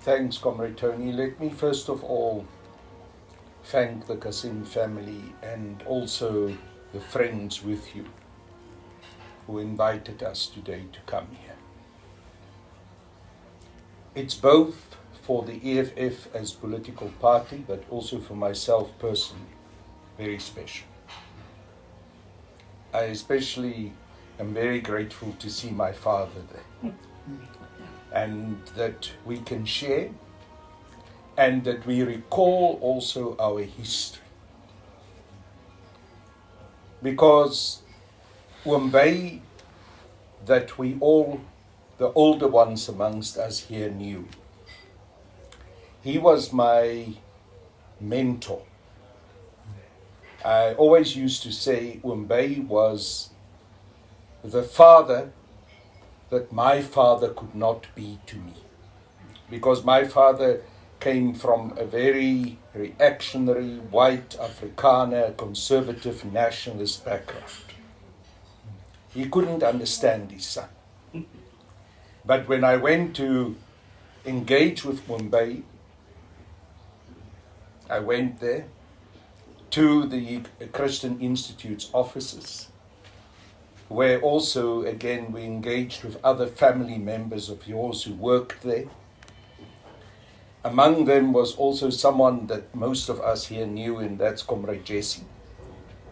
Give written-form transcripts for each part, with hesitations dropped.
Thanks, Comrade Tony. Let me first of all thank the Kasim family and also the friends with you who invited us today to come here. It's both for the EFF as political party, but also for myself personally, very special. I especially am very grateful to see my father there, and that we can share, and that we recall also our history. Because Umbay, that we all, the older ones amongst us here, knew. He was my mentor. I always used to say Umbay was the father that my father could not be to me. Because my father came from a very reactionary, white Afrikaner, conservative, nationalist background. He couldn't understand his son. But when I went to engage with Umbay, I went there to the Christian Institute's offices, where also, again, we engaged with other family members of yours who worked there. Among them was also someone that most of us here knew, and that's Comrade Jesse,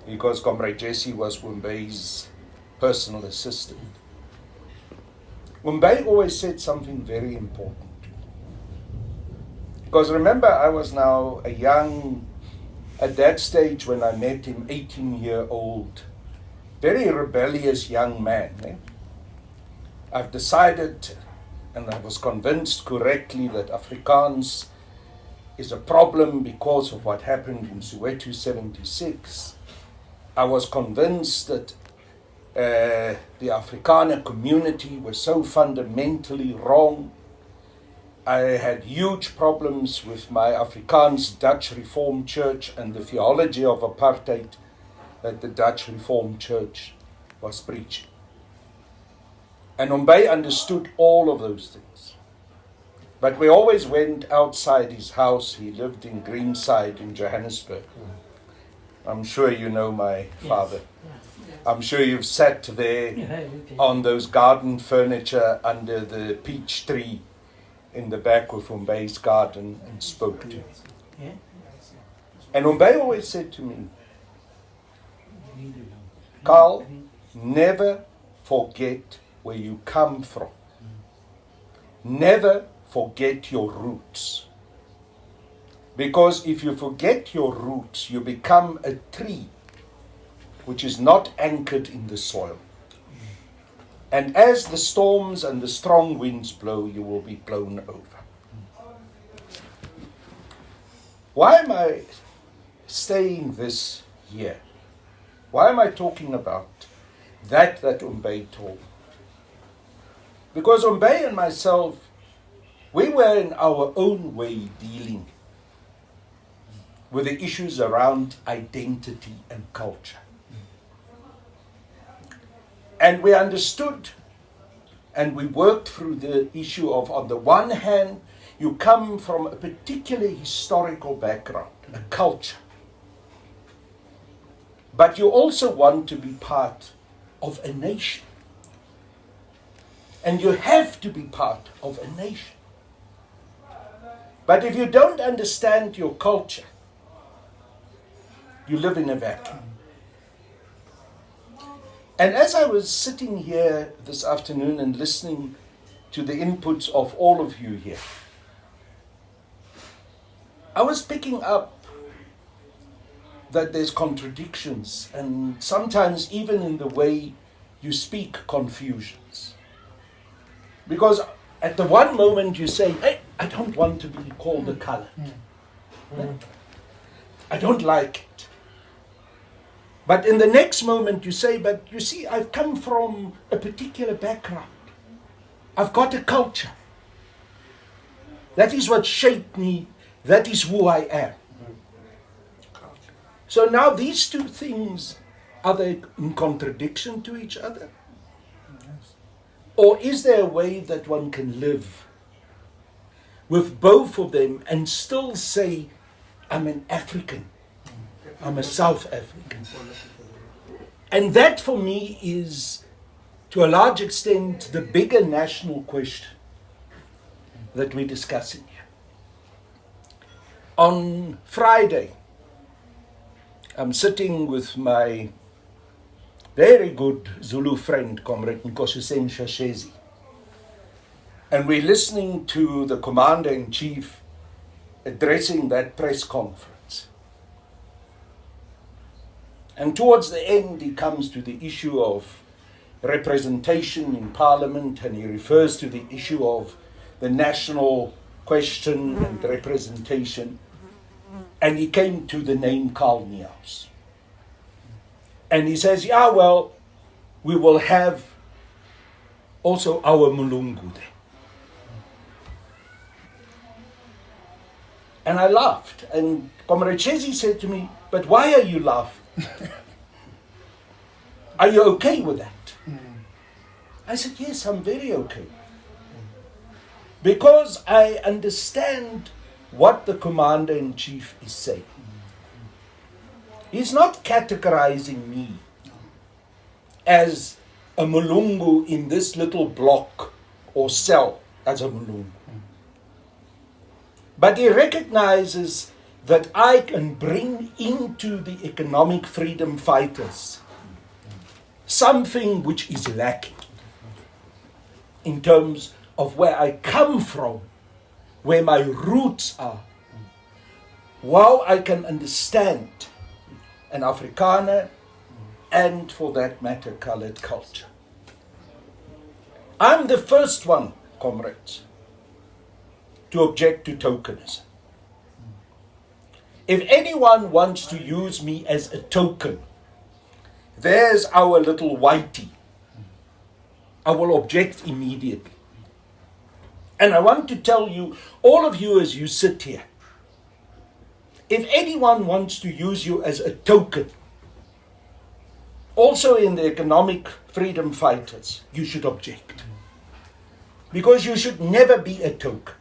because Comrade Jesse was Umbay's personal assistant. Umbay always said something very important. Because remember, I was now a young, at that stage when I met him, 18-year-old, very rebellious young man. I've decided, and I was convinced correctly, that Afrikaans is a problem because of what happened in Soweto 76. I was convinced that the Afrikaner community was so fundamentally wrong. I had huge problems with my Afrikaans Dutch Reformed Church and the theology of apartheid that the Dutch Reformed Church was preaching. And Umbay understood all of those things. But we always went outside his house. He lived in Greenside in Johannesburg. I'm sure you know my father. I'm sure you've sat there on those garden furniture under the peach tree in the back of Umbay's garden and spoke to him. And Umbay always said to me, Carl, never forget where you come from. Never forget your roots. Because if you forget your roots, you become a tree which is not anchored in the soil. And as the storms and the strong winds blow, you will be blown over. Why am I saying this here? Why am I talking about that Umbay told? Because Umbay and myself, we were in our own way dealing with the issues around identity and culture. And we understood and we worked through the issue of, on the one hand, you come from a particular historical background, a culture. But you also want to be part of a nation. And you have to be part of a nation. But if you don't understand your culture, you live in a vacuum. And as I was sitting here this afternoon and listening to the inputs of all of you here, I was picking up that there's contradictions and sometimes even in the way you speak, confusions. Because at the one moment you say, hey, I don't want to be called a color. I don't like it. But in the next moment you say, but you see, I've come from a particular background. I've got a culture. That is what shaped me. That is who I am. So now these two things, are they in contradiction to each other? Or is there a way that one can live with both of them and still say, I'm an African. I'm a South African. And that for me is, to a large extent, the bigger national question that we're discussing here. On Friday, I'm sitting with my very good Zulu friend, Comrade Nkosazana Shashezi, and we're listening to the Commander-in-Chief addressing that press conference. And towards the end, he comes to the issue of representation in Parliament, and he refers to the issue of the national question and representation. And he came to the name Karl Neus. And he says, yeah, well, we will have also our Mulungu there. And I laughed. And Comrade Shezi said to me, but why are you laughing? Are you okay with that? I said, yes, I'm very okay. Because I understand what the Commander-in-Chief is saying. He's not categorizing me as a Mulungu in this little block or cell as a Mulungu. But he recognizes that I can bring into the economic freedom fighters something which is lacking in terms of where I come from, where my roots are, while I can understand an Afrikaner and, for that matter, colored culture. I'm the first one, comrades, to object to tokenism. If anyone wants to use me as a token, there's our little whitey. I will object immediately. And I want to tell you, all of you as you sit here, if anyone wants to use you as a token, also in the economic freedom fighters, you should object. Because you should never be a token.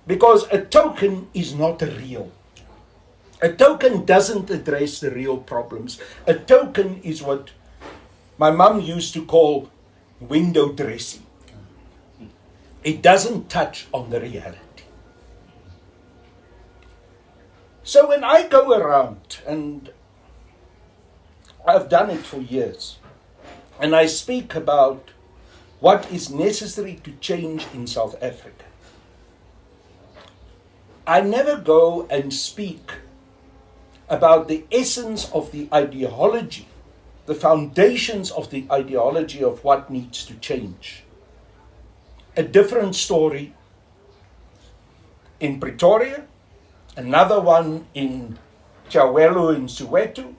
Because a token is not real. A token doesn't address the real problems. A token is what my mum used to call window dressing. It doesn't touch on the reality. So when I go around, and I've done it for years, and I speak about what is necessary to change in South Africa, I never go and speak about the essence of the ideology, the foundations of the ideology of what needs to change. A different story in Pretoria, another one in Chawelo in Soweto,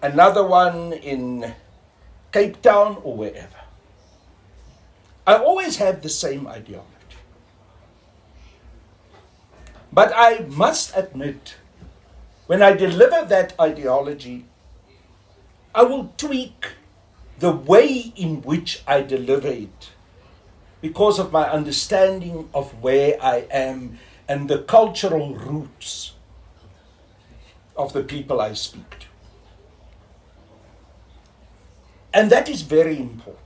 another one in Cape Town or wherever. I always have the same ideology. But I must admit, when I deliver that ideology, I will tweak the way in which I deliver it because of my understanding of where I am and the cultural roots of the people I speak to. And that is very important.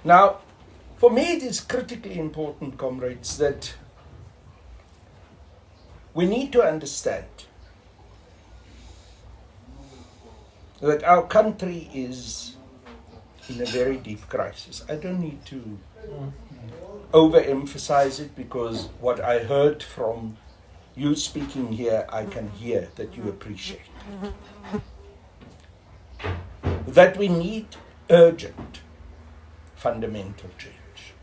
Now, for me it is critically important, comrades, that we need to understand that our country is in a very deep crisis. I don't need to overemphasize it because what I heard from you speaking here, I can hear that you appreciate. That we need urgent, fundamental change.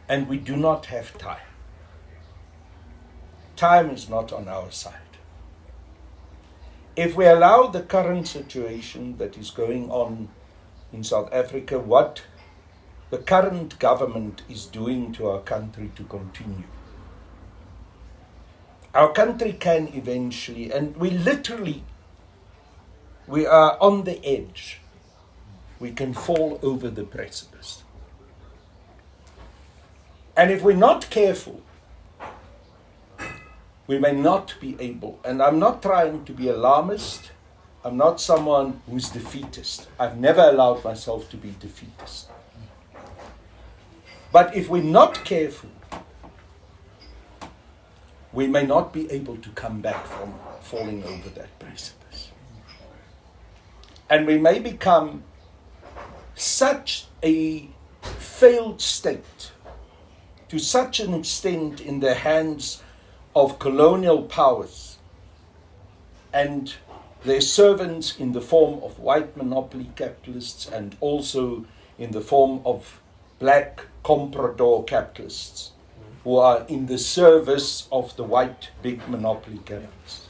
And we do not have time. Time is not on our side. If we allow the current situation that is going on in South Africa, what the current government is doing to our country to continue, our country can eventually, and we are on the edge. We can fall over the precipice. And if we're not careful, we may not be able, and I'm not trying to be alarmist, I'm not someone who's defeatist. I've never allowed myself to be defeatist. But if we're not careful, we may not be able to come back from falling over that precipice. And we may become such a failed state, to such an extent in the hands of colonial powers and their servants in the form of white monopoly capitalists and also in the form of black comprador capitalists who are in the service of the white big monopoly capitalists,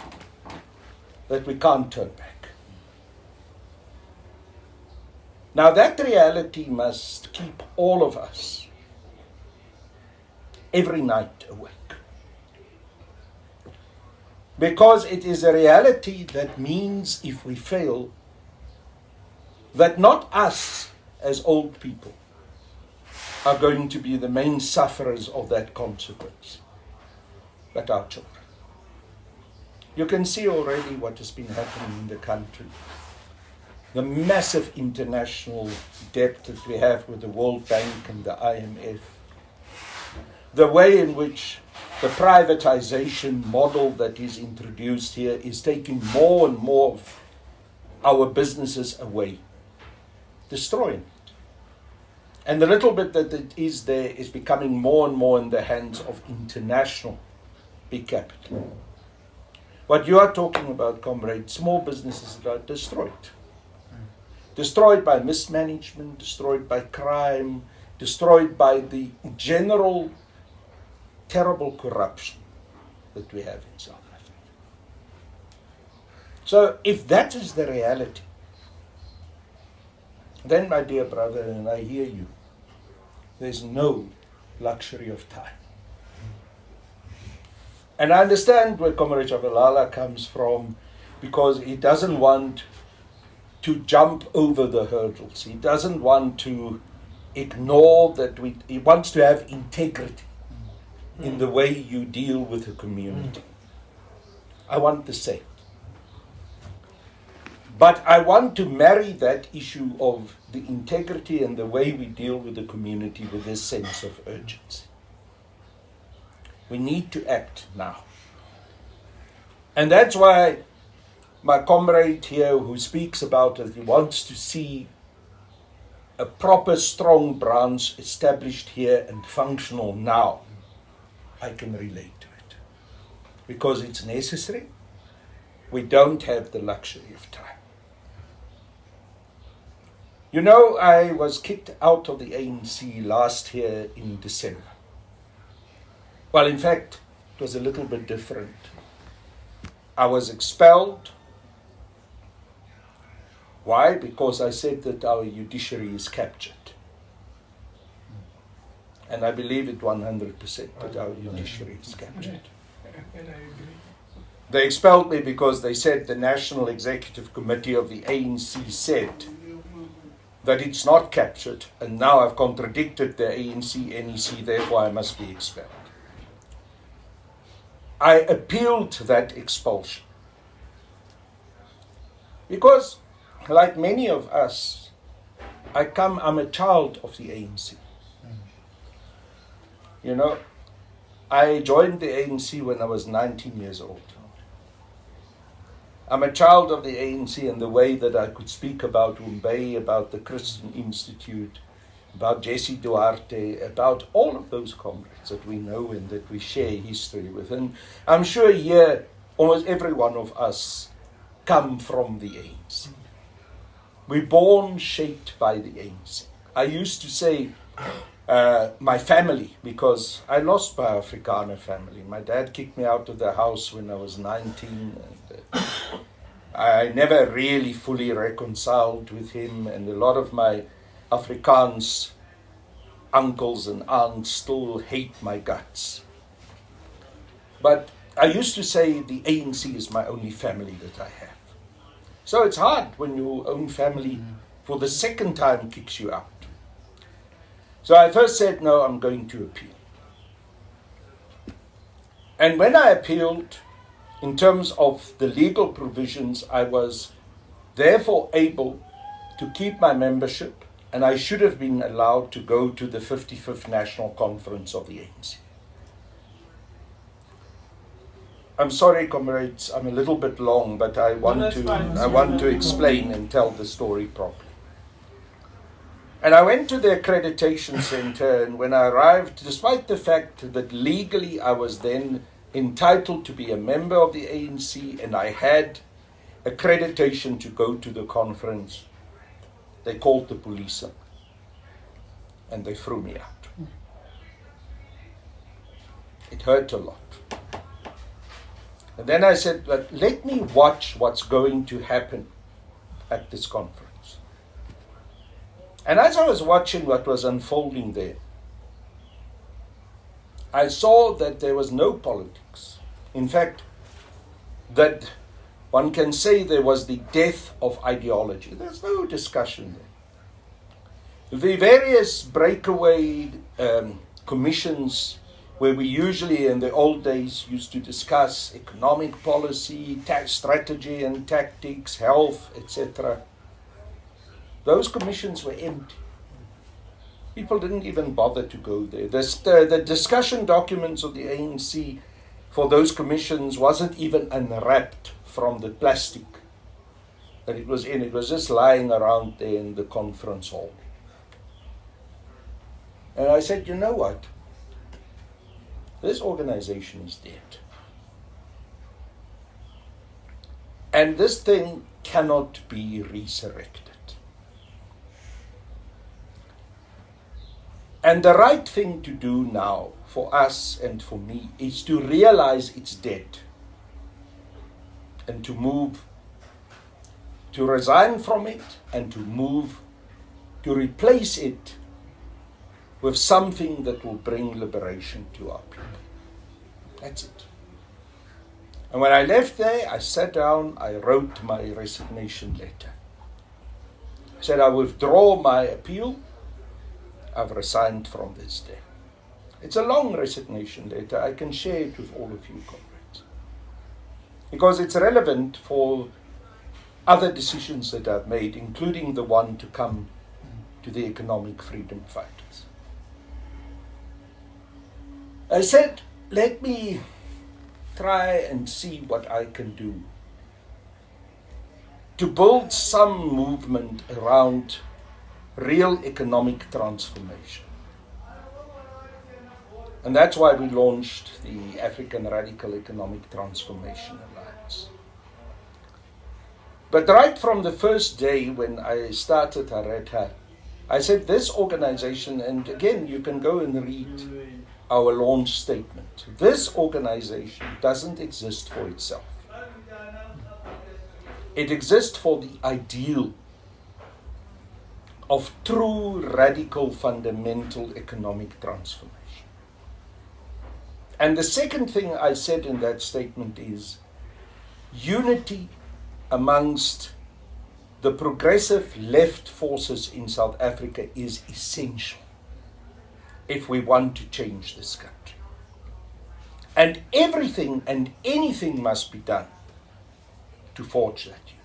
that we can't turn back. Now that reality must keep all of us every night awake. Because it is a reality that means if we fail, that not us as old people are going to be the main sufferers of that consequence, but our children. You can see already what has been happening in the country. The massive international debt that we have with the World Bank and the IMF. The way in which the privatization model that is introduced here is taking more and more of our businesses away, destroying it. And the little bit that it is there is becoming more and more in the hands of international big capital. What you are talking about, comrade, small businesses that are destroyed. Destroyed by mismanagement, destroyed by crime, destroyed by the general terrible corruption that we have in South Africa. So if that is the reality, then my dear brother, and I hear you, there's no luxury of time. And I understand where Comrade Chabalala comes from, because he doesn't want to jump over the hurdles. He doesn't want to ignore that he wants to have integrity in the way you deal with the community. I want the same. But I want to marry that issue of the integrity and the way we deal with the community with this sense of urgency. We need to act now. And that's why my comrade here who speaks about that he wants to see a proper strong branch established here and functional now, I can relate to it. Because it's necessary. We don't have the luxury of time. You know, I was kicked out of the ANC last year in December. Well, in fact, it was a little bit different. I was expelled. Why? Because I said that our judiciary is captured. And I believe it 100% that our judiciary is captured. They expelled me because they said the National Executive Committee of the ANC said that it's not captured, and now I've contradicted the ANC, NEC, therefore I must be expelled. I appealed to that expulsion. Because, like many of us, I'm a child of the ANC. You know, I joined the ANC when I was 19 years old. I'm a child of the ANC in the way that I could speak about Umbay, about the Christian Institute, about Jesse Duarte, about all of those comrades that we know and that we share history with. And I'm sure here, almost every one of us come from the ANC. We're born shaped by the ANC. I used to say, my family, because I lost my Afrikaner family. My dad kicked me out of the house when I was 19. And, I never really fully reconciled with him, and a lot of my Afrikaans uncles and aunts still hate my guts. But I used to say the ANC is my only family that I have. So it's hard when your own family for the second time kicks you out. So I first said, no, I'm going to appeal. And when I appealed, in terms of the legal provisions, I was therefore able to keep my membership, and I should have been allowed to go to the 55th National Conference of the ANC. I'm sorry, comrades, I'm a little bit long, but I want to explain and tell the story properly. And I went to the accreditation center, and when I arrived, despite the fact that legally I was then entitled to be a member of the ANC and I had accreditation to go to the conference, they called the police in and they threw me out. It hurt a lot. And then I said, but let me watch what's going to happen at this conference. And as I was watching what was unfolding there, I saw that there was no politics. In fact, that one can say there was the death of ideology. There's no discussion there. The various breakaway commissions where we usually in the old days used to discuss economic policy, tax strategy and tactics, health, etc. Those commissions were empty. People didn't even bother to go there. The discussion documents of the ANC for those commissions wasn't even unwrapped from the plastic that it was in. It was just lying around there in the conference hall. And I said, you know what? This organization is dead. And this thing cannot be resurrected. And the right thing to do now for us and for me is to realize it's dead and to move, to resign from it and to move, to replace it with something that will bring liberation to our people. That's it. And when I left there, I sat down, I wrote my resignation letter. I said, I withdraw my appeal. I've resigned from this day. It's a long resignation letter. I can share it with all of you, comrades. Because it's relevant for other decisions that I've made, including the one to come to the economic freedom fighters. I said, let me try and see what I can do to build some movement around real economic transformation. And that's why we launched the African Radical Economic Transformation Alliance. But right from the first day when I started Hareta, I said this organization, and again you can go and read our launch statement. This organization doesn't exist for itself. It exists for the ideal of true, radical, fundamental economic transformation. And the second thing I said in that statement is unity amongst the progressive left forces in South Africa is essential if we want to change this country. And everything and anything must be done to forge that unity.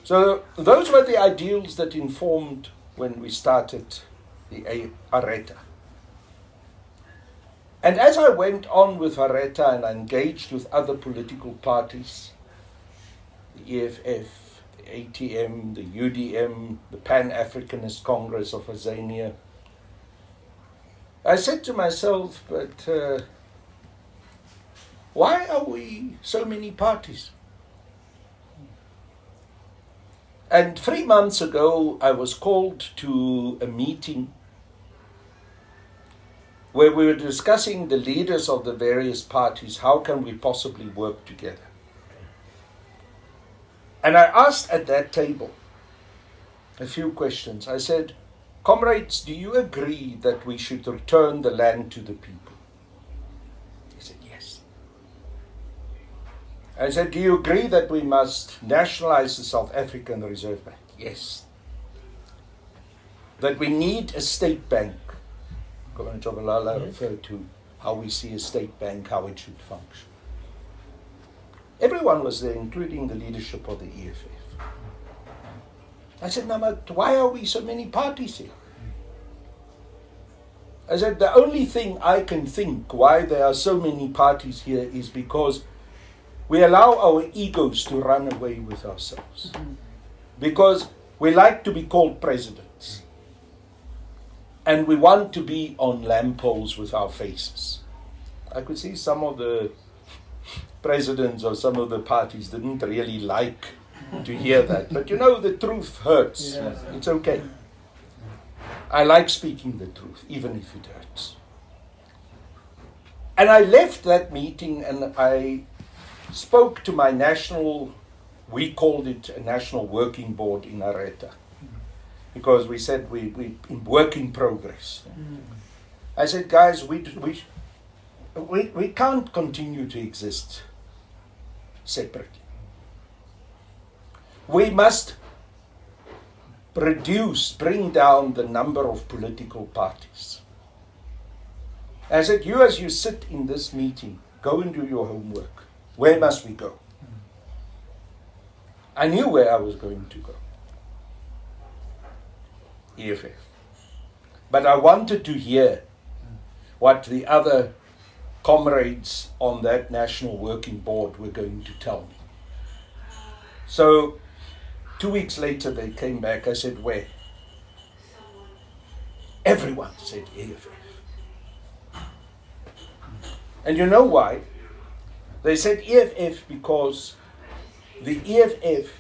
So those were the ideals that informed when we started the Hareta. And as I went on with Hareta and I engaged with other political parties, the EFF, the ATM, the UDM, the Pan-Africanist Congress of Azania, I said to myself, but why are we so many parties? And 3 months ago, I was called to a meeting where we were discussing the leaders of the various parties, how can we possibly work together? And I asked at that table a few questions. I said, comrades, do you agree that we should return the land to the people? They said, yes. I said, do you agree that we must nationalize the South African Reserve Bank? Yes. That we need a state bank, Comrade Jobalala referred to how we see a state bank, how it should function. Everyone was there, including the leadership of the EFF. I said, no, but why are we so many parties here? I said, the only thing I can think why there are so many parties here is because we allow our egos to run away with ourselves. Because we like to be called presidents. And we want to be on lamp poles with our faces. I could see some of the presidents of some of the parties didn't really like to hear that. But you know, the truth hurts. Yes. It's okay. I like speaking the truth, even if it hurts. And I left that meeting and I spoke to my national, we called it a national working board in Areta. Because we said we in work in progress. I said, guys, we can't continue to exist separately. We must bring down the number of political parties. I said, you as you sit in this meeting, go and do your homework. Where must we go? I knew where I was going to go. EFF. But I wanted to hear what the other comrades on that national working board were going to tell me. So 2 weeks later they came back. I said, where? Everyone said EFF. And you know why? They said EFF because the EFF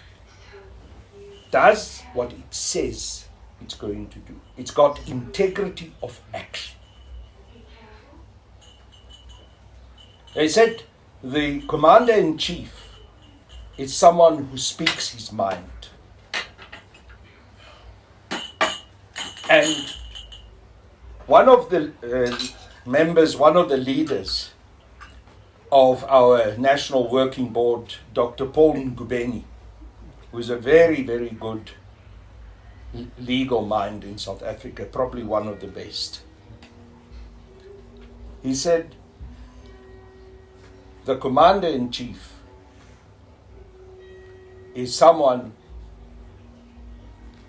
does what it says it's going to do. It's got integrity of action. They said the commander-in-chief is someone who speaks his mind. And one of the members, one of the leaders of our National Working Board, Dr. Paul Ngubeni, who is a very, very good legal mind in South Africa, probably one of the best. He said, the commander-in-chief is someone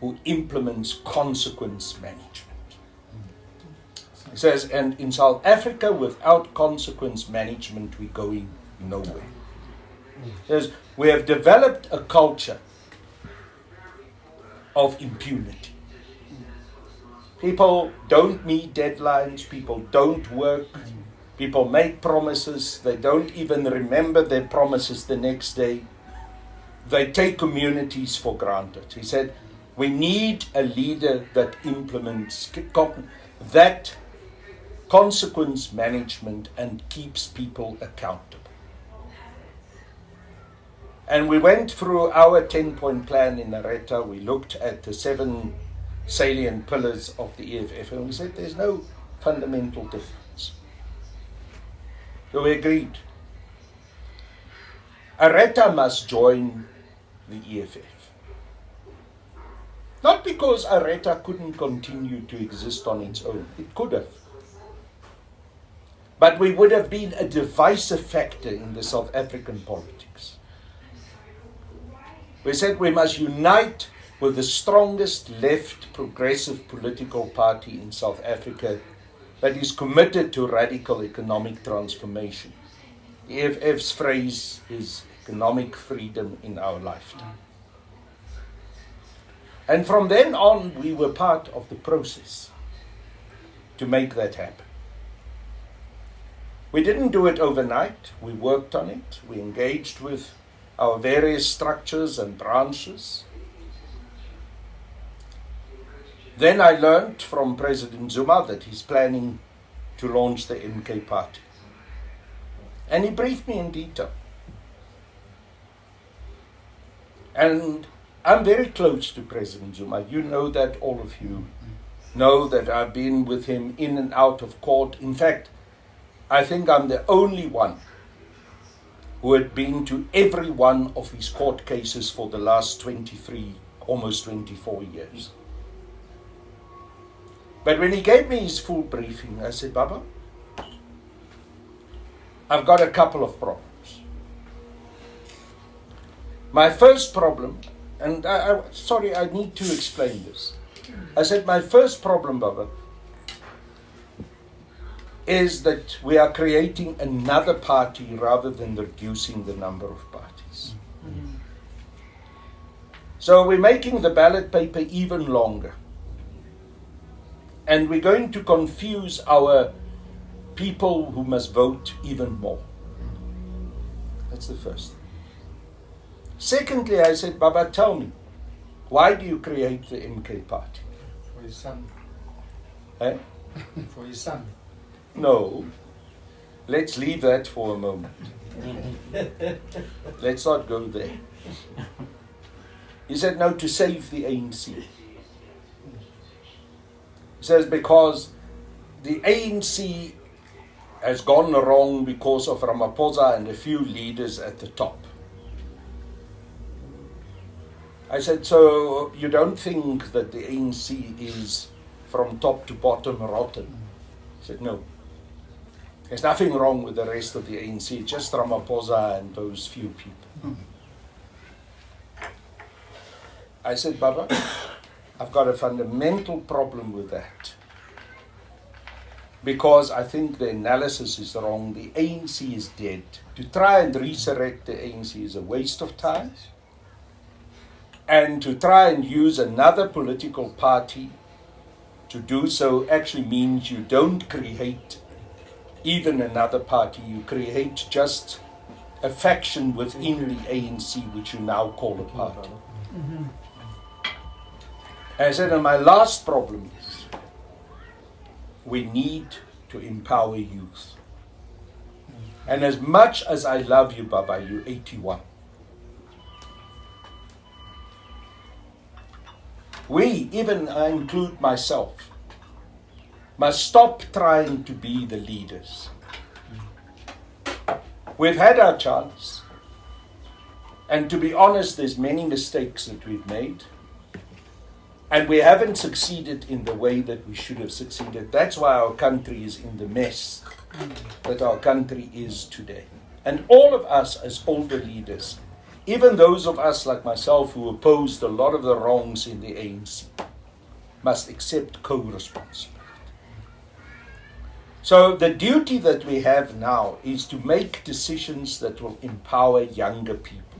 who implements consequence management. He says, and in South Africa, without consequence management, we're going nowhere. He says, we have developed a culture of impunity. People don't meet deadlines, people don't work, people make promises, they don't even remember their promises the next day. They take communities for granted. He said, we need a leader that implements that consequence management and keeps people accountable. And we went through our 10-point plan in Areta. We looked at the 7 salient pillars of the EFF and we said there's no fundamental difference. So we agreed. Areta must join the EFF. Not because Areta couldn't continue to exist on its own. It could have. But we would have been a divisive factor in the South African politics. We said we must unite with the strongest left progressive political party in South Africa that is committed to radical economic transformation. The EFF's phrase is economic freedom in our lifetime. And from then on, we were part of the process to make that happen. We didn't do it overnight. We worked on it. We engaged with our various structures and branches. Then I learned from President Zuma that he's planning to launch the MK Party. And he briefed me in detail. And I'm very close to President Zuma. You know that, all of you know that I've been with him in and out of court. In fact, I think I'm the only one who had been to every one of his court cases for the last 23, almost 24 years. But when he gave me his full briefing, I said, Baba, I've got a couple of problems. My first problem, and sorry, I need to explain this. I said my first problem, Baba, is that we are creating another party rather than reducing the number of parties. So we're making the ballot paper even longer. And we're going to confuse our people who must vote even more. That's the first thing. Secondly, I said, Baba, tell me, why do you create the MK party? For his son. Eh? For his son. No. Let's leave that for a moment. Let's not go there. He said, no, to save the ANC. He says, because the ANC has gone wrong because of Ramaphosa and a few leaders at the top. I said, so you don't think that the ANC is from top to bottom rotten? He said, no. There's nothing wrong with the rest of the ANC, just Ramaphosa and those few people. I said, Baba, I've got a fundamental problem with that. Because I think the analysis is wrong. The ANC is dead. To try and resurrect the ANC is a waste of time. And to try and use another political party to do so actually means you don't create even another party. You create just a faction within the ANC, which you now call a party. I said, and my last problem is we need to empower youth. And as much as I love you, Baba, you're 81. We, even I include myself, must stop trying to be the leaders. We've had our chance. And to be honest, there's many mistakes that we've made. And we haven't succeeded in the way that we should have succeeded. That's why our country is in the mess that our country is today. And all of us as older leaders, even those of us like myself who opposed a lot of the wrongs in the ANC, must accept co-responsibility. So the duty that we have now is to make decisions that will empower younger people.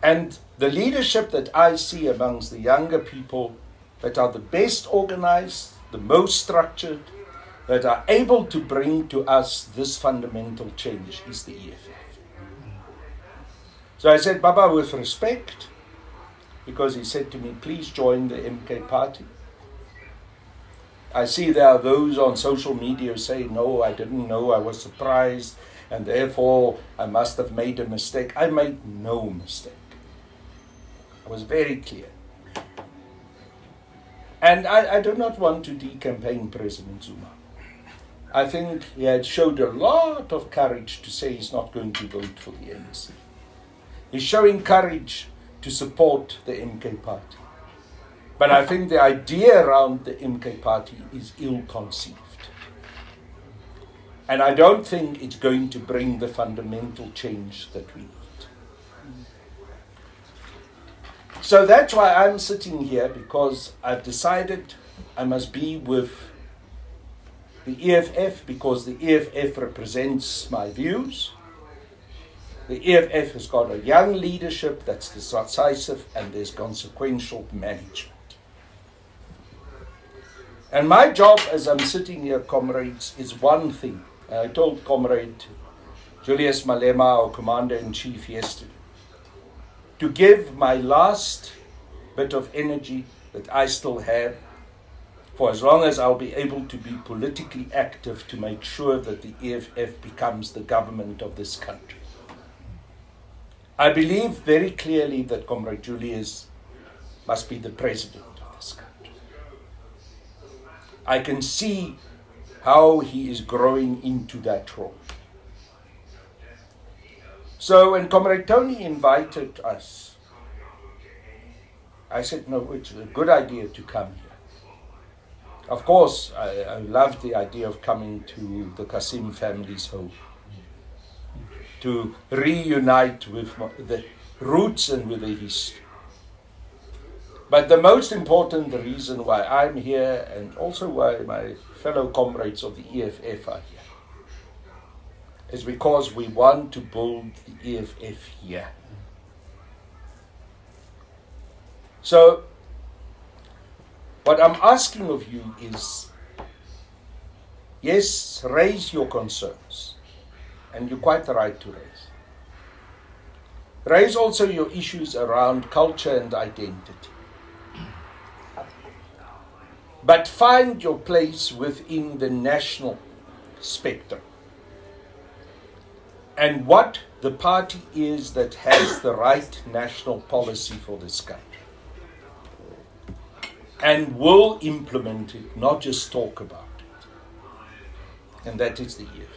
And the leadership that I see amongst the younger people that are the best organized, the most structured, that are able to bring to us this fundamental change is the EFF. So I said, Baba, with respect, because he said to me, please join the MK party. I see there are those on social media who say, no, I didn't know, I was surprised, and therefore I must have made a mistake. I made no mistake. I was very clear. And I do not want to decampaign President Zuma. I think he had showed a lot of courage to say he's not going to vote for the ANC. He's showing courage to support the MK party. But I think the idea around the MK party is ill-conceived. And I don't think it's going to bring the fundamental change that we need. So that's why I'm sitting here, because I've decided I must be with the EFF, because the EFF represents my views. The EFF has got a young leadership that's decisive and there's consequential management. And my job as I'm sitting here, comrades, is one thing. I told Comrade Julius Malema, our Commander-in-Chief, yesterday, to give my last bit of energy that I still have, for as long as I'll be able to be politically active, to make sure that the EFF becomes the government of this country. I believe very clearly that Comrade Julius must be the president of this country. I can see how he is growing into that role. So when Comrade Tony invited us, I said, no, it's a good idea to come here. Of course, I loved the idea of coming to the Kasim family's home, to reunite with the roots and with the history. But the most important reason why I'm here, and also why my fellow comrades of the EFF are here, is because we want to build the EFF here. So, what I'm asking of you is, yes, raise your concerns, and you're quite right to raise. Raise also your issues around culture and identity. But find your place within the national spectrum. And what the party is that has the right national policy for this country. And will implement it, not just talk about it. And that is the EFF.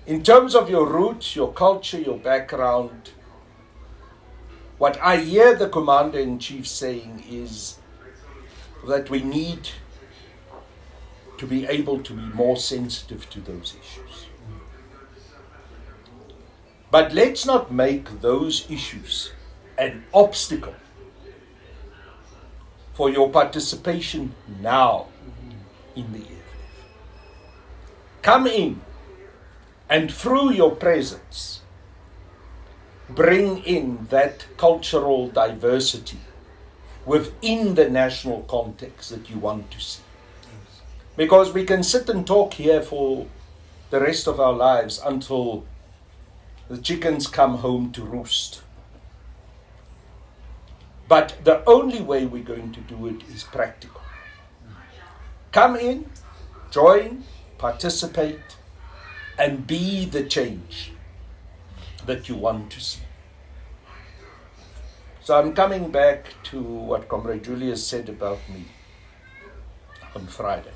In terms of your roots, your culture, your background, what I hear the Commander-in-Chief saying is that we need to be able to be more sensitive to those issues. But let's not make those issues an obstacle for your participation now in the EFF. Come in and through your presence bring in that cultural diversity within the national context that you want to see. Because we can sit and talk here for the rest of our lives until the chickens come home to roost. But the only way we're going to do it is practical. Come in, join, participate, and be the change that you want to see. So I'm coming back to what Comrade Julius said about me on Friday.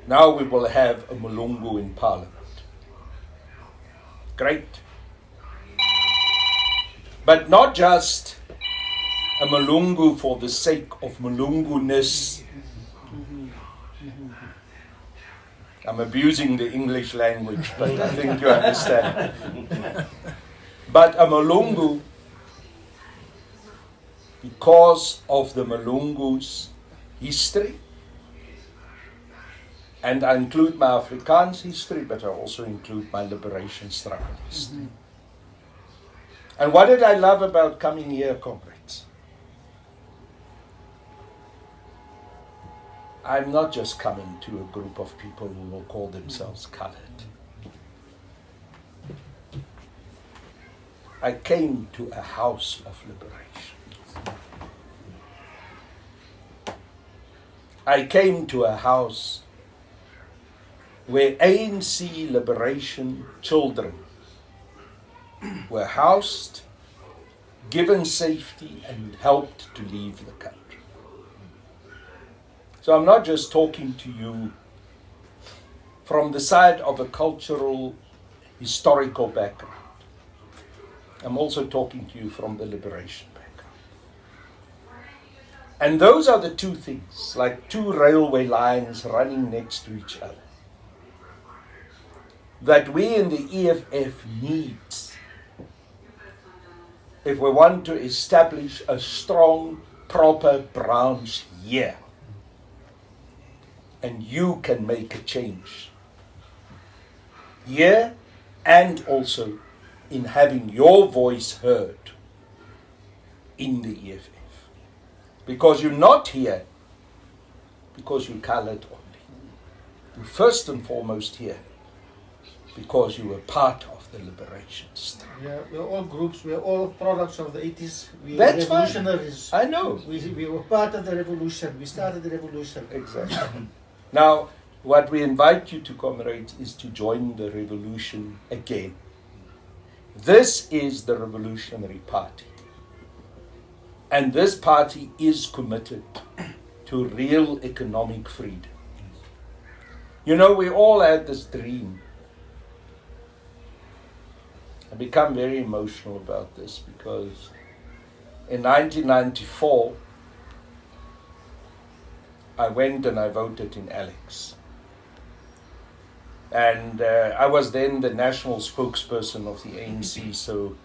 Now we will have a Mulungu in Parliament. Great. But not just a Mulungu for the sake of Mulungu-ness. I'm abusing the English language, but I think you understand. But a Mulungu because of the Mulungu's history. And I include my Afrikaans history, but I also include my liberation struggle history. And what did I love about coming here, comrades? I'm not just coming to a group of people who will call themselves colored. I came to a house of liberation. I came to a house where ANC liberation children were housed, given safety, and helped to leave the country. So I'm not just talking to you from the side of a cultural, historical background. I'm also talking to you from the liberation background. And those are the two things, like two railway lines running next to each other, that we in the EFF need if we want to establish a strong, proper branch here. And you can make a change here, and also in having your voice heard in the EFF. Because you're not here because you're colored only. You're first and foremost here because you were part of the liberation struggle. Yeah, we're all groups, we're all products of the 80s. We were That's revolutionaries. fine. I know. We were part of the revolution. We started the revolution. Exactly. Now, what we invite you to, comrades, is to join the revolution again. This is the Revolutionary Party. And this party is committed to real economic freedom. You know, we all had this dream. I become very emotional about this because in 1994, I went and I voted in Alex. And I was then the national spokesperson of the ANC, so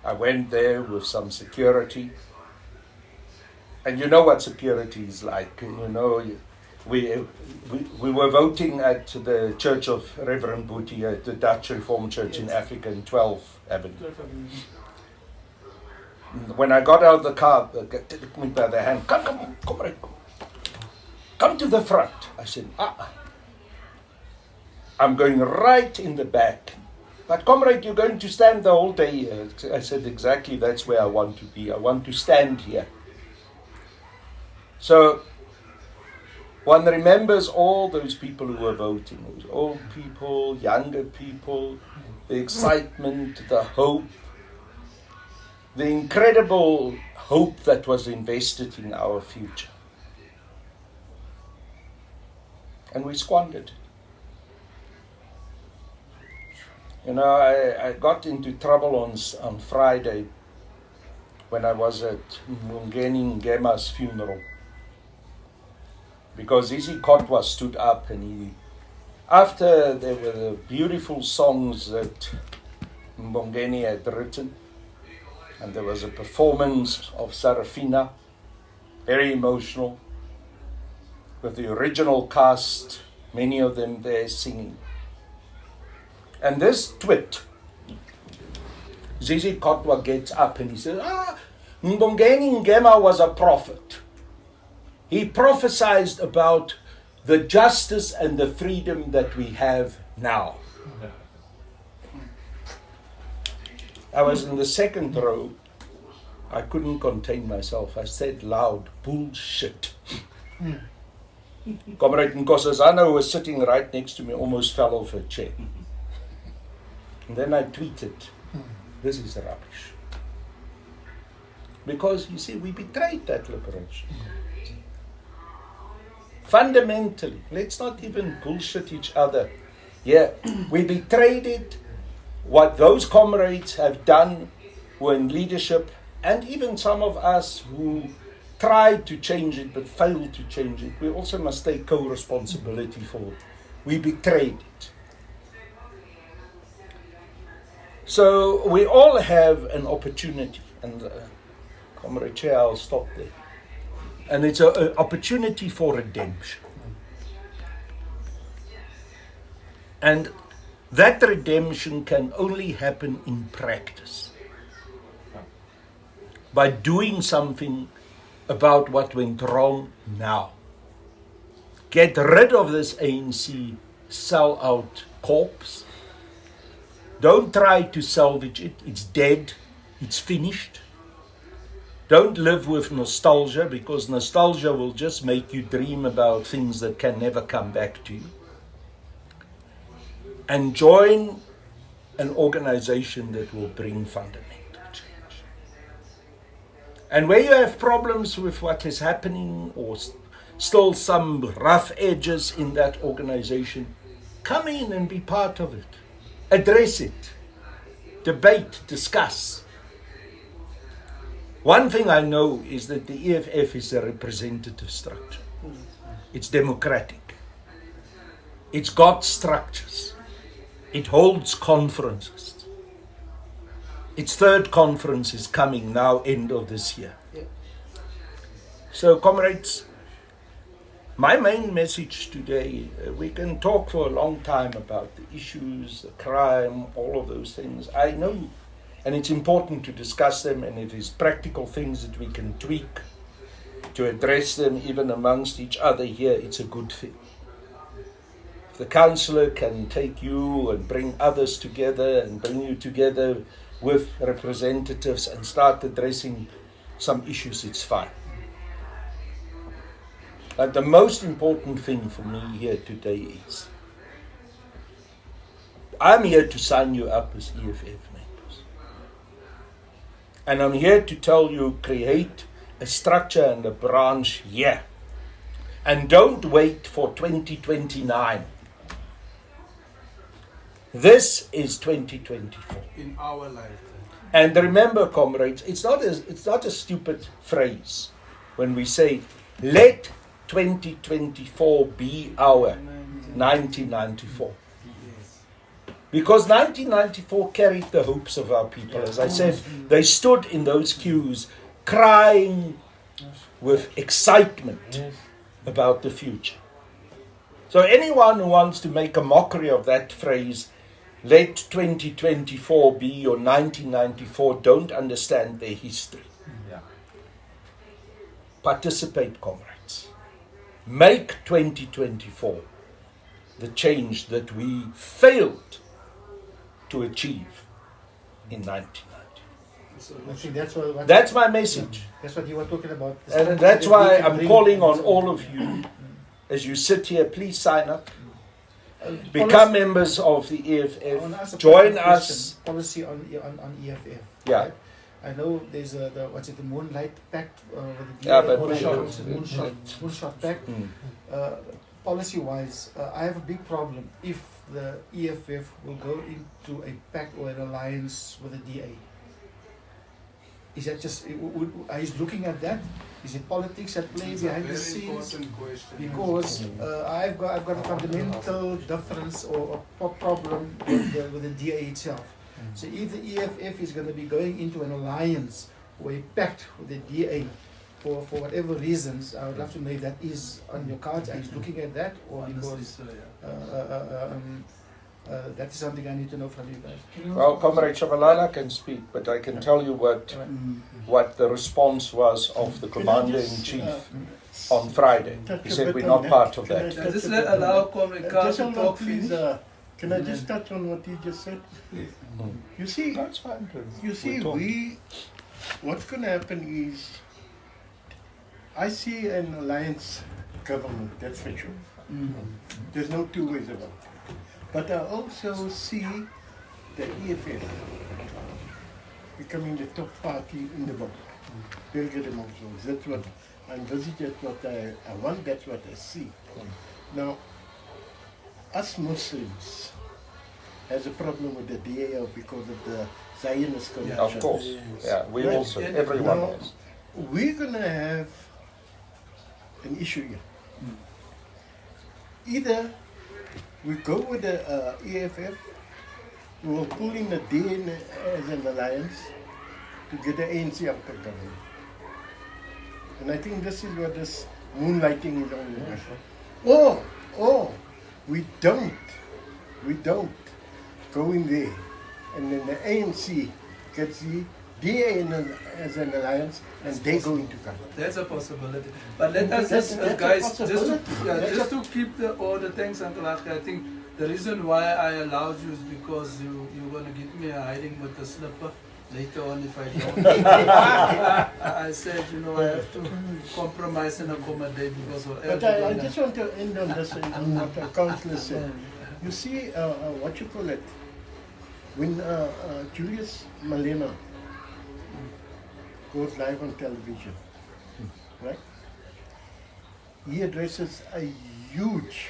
I went there with some security. And you know what security is like. You know, we were voting at the Church of Reverend Boetie at the Dutch Reformed Church in Africa in 12th Avenue. When I got out of the car, they took me by the hand. Come to the front. I said, I'm going right in the back. But comrade, you're going to stand the whole day here. I said, exactly, that's where I want to be. I want to stand here. So one remembers all those people who were voting. Those old people, younger people, the excitement, the hope, the incredible hope that was invested in our future. And we squandered it. You know, I got into trouble on Friday when I was at Mungeni Ngema's funeral. Because Izzy Kotwa stood up and after there were the beautiful songs that Mbongeni had written, and there was a performance of Sarafina, very emotional, with the original cast, many of them there singing. And this twit, Zizi Kotwa gets up and he says, Mbongeni Ngema was a prophet. He prophesied about the justice and the freedom that we have now. I was in the second row. I couldn't contain myself. I said loud, bullshit. Comrade Nkosazana, who was sitting right next to me, almost fell off her chair. And then I tweeted, this is rubbish. Because, you see, we betrayed that liberation. Fundamentally, let's not even bullshit each other. Yeah, we betrayed it. What those comrades have done who are in leadership, and even some of us who tried to change it but failed to change it, we also must take co-responsibility for it. We betrayed it. So we all have an opportunity, and Comrade Chair, I'll stop there. And it's an opportunity for redemption. And that redemption can only happen in practice. By doing something about what went wrong now. Get rid of this ANC sell-out corpse. Don't try to salvage it. It's dead. It's finished. Don't live with nostalgia, because nostalgia will just make you dream about things that can never come back to you. And join an organization that will bring fundamental change. And where you have problems with what is happening, or still some rough edges in that organization, come in and be part of it. Address it. Debate, discuss. One thing I know is that the EFF is a representative structure. It's democratic. It's got structures. It holds conferences. Its third conference is coming now, end of this year. So, comrades, my main message today, we can talk for a long time about the issues, the crime, all of those things. I know. And it's important to discuss them, and if there's practical things that we can tweak to address them even amongst each other here, it's a good thing. If the councillor can take you and bring others together and bring you together with representatives and start addressing some issues, it's fine. But the most important thing for me here today is, I'm here to sign you up as EFF members. And I'm here to tell you, create a structure and a branch here. And don't wait for 2029. This is 2024. In our lifetime. And remember, comrades, it's not a stupid phrase when we say, let 2024 be our 1994. Because 1994 carried the hopes of our people. As I said, they stood in those queues crying with excitement about the future. So anyone who wants to make a mockery of that phrase, let 2024 be your 1994, don't understand their history. Participate, comrades. Make 2024 the change that we failed to achieve in 1990. I think that's what That's my message. That's what you were talking about. And that's why I'm calling on all of you, as you sit here, please sign up. Become members of the EFF. Join us. Policy on EFF. Yeah. Right? I know there's the Moonlight Pact. But Moonshot Pact. Policy-wise, I have a big problem if the EFF will go into a pact or an alliance with the DA. Is that just? Are you looking at that? Is it politics at play behind the scenes? Because I've got a fundamental difference or a problem with the DA itself. So if the EFF is going to be going into an alliance or a pact with the DA for whatever reasons, I would love to know if that is on your cards. Are you looking at that, or because that is something I need to know from you guys? Well, Comrade Shabalala can speak, but I can tell you what the response was of the Commander-in-Chief on Friday. He said we're not part of that. Just allow Comrade Carl to talk, please. Can I just touch on what he just said? You see, That's fine. what's going to happen is, I see an alliance government, that's for sure. There's no two ways about it. But I also see the EFF becoming the top party in the world. They'll get the most votes. That's what I envisage, that's what I want, that's what I see. Now, us Muslims has a problem with the DAO because of the Zionist connection. Of course. Yeah, we Right. also, everyone Now, else. we're going to have an issue here. Either we go with the EFF, we will pull in the DA as an alliance to get the ANC out of government. And I think this is what this moonlighting is all about. Or we don't go in there, and then the ANC gets the DA as an alliance, and they go into government. That's a possibility. But let us just, guys, just to keep the order, thanks, Uncle Akhe. I think the reason why I allowed you is because you're going to give me a hiding with the slipper later on if I don't. I said, I have to compromise and accommodate because whatever. But I just want to end on this, on what the councillor said. You see, what you call it, when Julius Malema goes live on television, right? He addresses a huge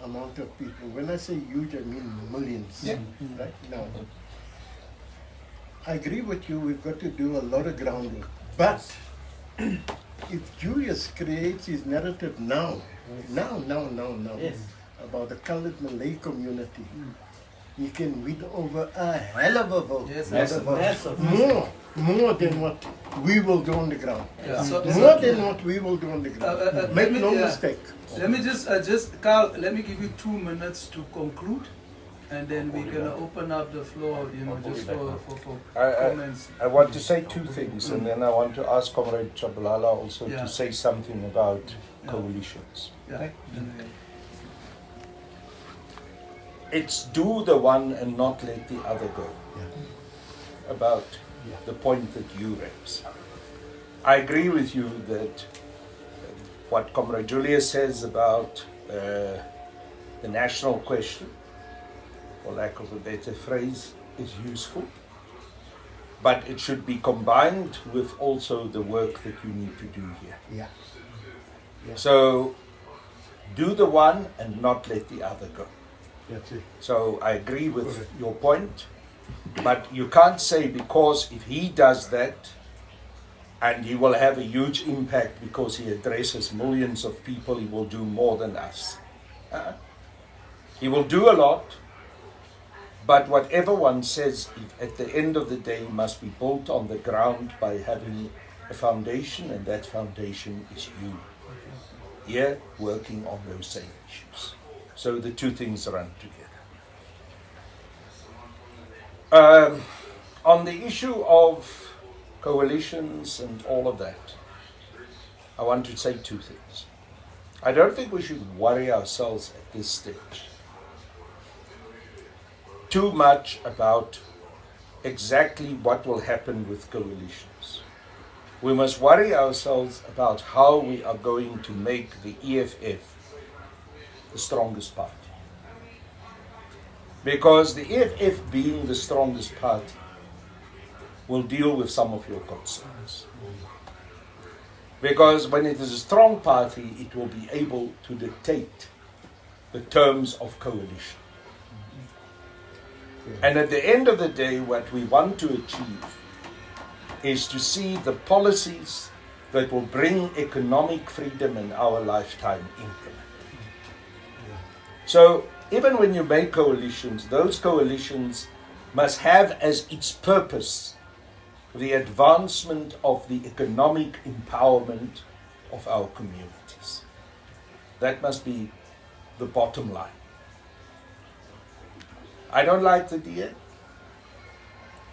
amount of people. When I say huge, I mean millions, right? Now, I agree with you, we've got to do a lot of groundwork. But if Julius creates his narrative now, about the colored Malay community, he can win over a hell of a vote. Yes, massive. More than what we will do on the ground. Yeah. More than what we will do on the ground. Make no mistake. Let me just, Carl, let me give you 2 minutes to conclude, and then we're going to open up the floor, just for comments. I want to say 2 things, and then I want to ask Comrade Chabalala also Yeah. to say something about coalitions. Yeah. It's do the one and not let the other go. About the point that you raise. I agree with you that what Comrade Julius says about the national question, for lack of a better phrase, is useful. But it should be combined with also the work that you need to do here. Yeah. So do the one and not let the other go. That's it. So I agree with your point. But you can't say because if he does that, and he will have a huge impact because he addresses millions of people, he will do more than us. He will do a lot, but whatever one says, at the end of the day, must be built on the ground by having a foundation, and that foundation is you. Here, working on those same issues. So the two things run together. On the issue of coalitions and all of that, I want to say two things. I don't think we should worry ourselves at this stage too much about exactly what will happen with coalitions. We must worry ourselves about how we are going to make the EFF the strongest party. Because the EFF being the strongest party will deal with some of your concerns. Because when it is a strong party, it will be able to dictate the terms of coalition. And at the end of the day, what we want to achieve is to see the policies that will bring economic freedom in our lifetime implemented. So even when you make coalitions, those coalitions must have as its purpose the advancement of the economic empowerment of our communities. That must be the bottom line. I don't like the DA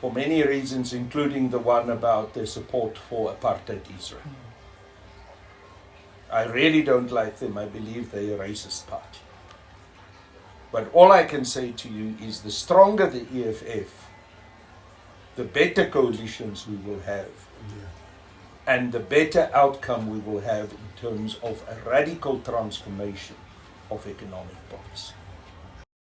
for many reasons, including the one about their support for apartheid Israel. I really don't like them. I believe they're a racist party. But all I can say to you is the stronger the EFF, the better coalitions we will have, and the better outcome we will have in terms of a radical transformation of economic policy.